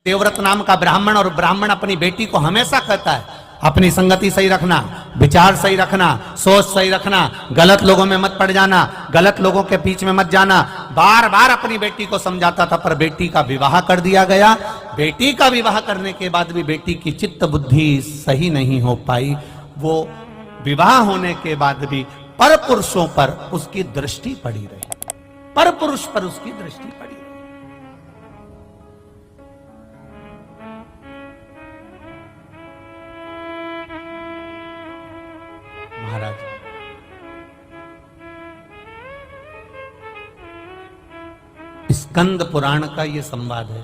देवव्रत नाम का ब्राह्मण, और ब्राह्मण अपनी बेटी को हमेशा कहता है अपनी संगति सही रखना, विचार सही रखना, सोच सही रखना, गलत लोगों में मत पड़ जाना, गलत लोगों के बीच में मत जाना। बार बार अपनी बेटी को समझाता था, पर बेटी का विवाह कर दिया गया। बेटी का विवाह करने के बाद भी बेटी की चित्त बुद्धि सही नहीं हो पाई। वो विवाह होने के बाद भी पर पुरुषों पर उसकी दृष्टि पड़ी रही, पर पुरुष पर उसकी दृष्टि पड़ी। महाराज स्कंद पुराण का ये संवाद है।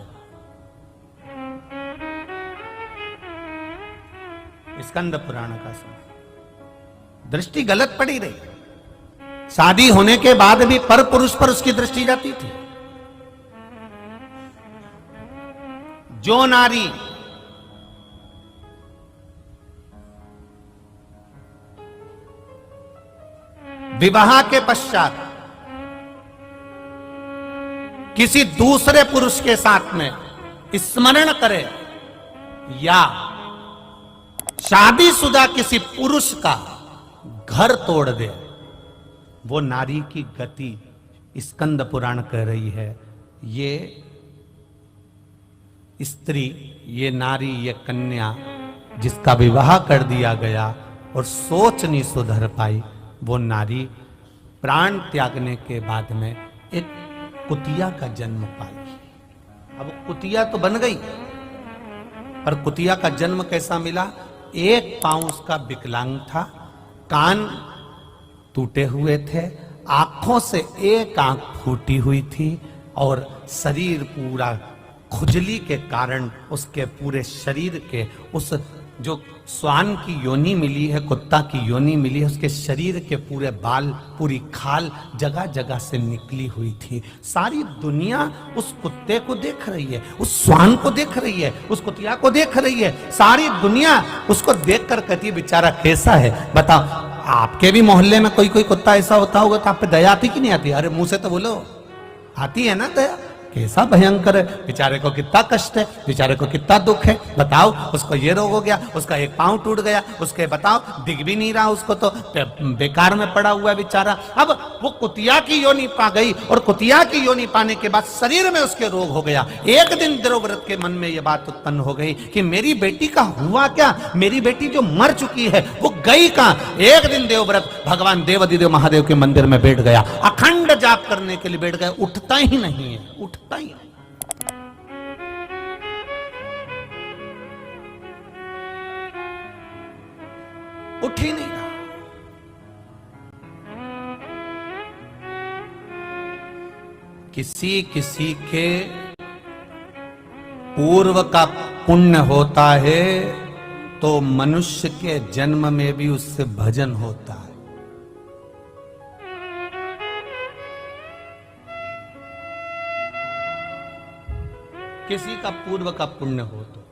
स्कंद पुराण का संवाद, दृष्टि गलत पड़ी रही। शादी होने के बाद भी पर पुरुष पर उसकी दृष्टि जाती थी। जो नारी विवाह के पश्चात किसी दूसरे पुरुष के साथ में स्मरण करे या शादीशुदा किसी पुरुष का घर तोड़ दे, वो नारी की गति स्कंद पुराण कह रही है। ये स्त्री, ये नारी, ये कन्या जिसका विवाह कर दिया गया और सोच नहीं सुधर पाई, वो नारी प्राण त्यागने के बाद में एक कुतिया का जन्म पाई। अब कुतिया तो बन गई, पर कुतिया का जन्म कैसा मिला? एक पांव उसका विकलांग था, कान टूटे हुए थे, आंखों से एक आंख फूटी हुई थी और शरीर पूरा खुजली के कारण उसके पूरे शरीर के उस जो स्वान की योनि मिली है, कुत्ता की योनि मिली है, उसके शरीर के पूरे बाल, पूरी खाल जगह जगह से निकली हुई थी। सारी दुनिया उस कुत्ते को देख रही है, उस स्वान को देख रही है, उस कुतिया को देख रही है। सारी दुनिया उसको देखकर कहती है बेचारा कैसा है। बताओ, आपके भी मोहल्ले में कोई कोई कुत्ता ऐसा होता होगा तो आप पे दया आती कि नहीं आती? अरे मुंह से तो बोलो, आती है ना दया। कैसा भयंकर है, बेचारे को कितना कष्ट है, बेचारे को कितना दुख है। बताओ, उसको ये रोग हो गया, उसका एक पांव टूट गया, उसके बताओ दिख भी नहीं रहा, उसको तो बेकार में पड़ा हुआ है बेचारा। अब वो कुतिया की योनि पा गई और कुतिया की योनि पाने के बाद शरीर में उसके रोग हो गया। एक दिन देवव्रत के मन में ये बात उत्पन्न हो गई कि मेरी बेटी का हुआ क्या, मेरी बेटी जो मर चुकी है वो गई कहां। एक दिन देवव्रत भगवान देवाधिदेव महादेव के मंदिर में बैठ गया, अखंड जाप करने के लिए बैठ गया। उठता ही नहीं है, उठता ही नहीं। उठ ही नहीं रहा। किसी किसी के पूर्व का पुण्य होता है तो मनुष्य के जन्म में भी उससे भजन होता है। किसी का पूर्व का पुण्य हो तो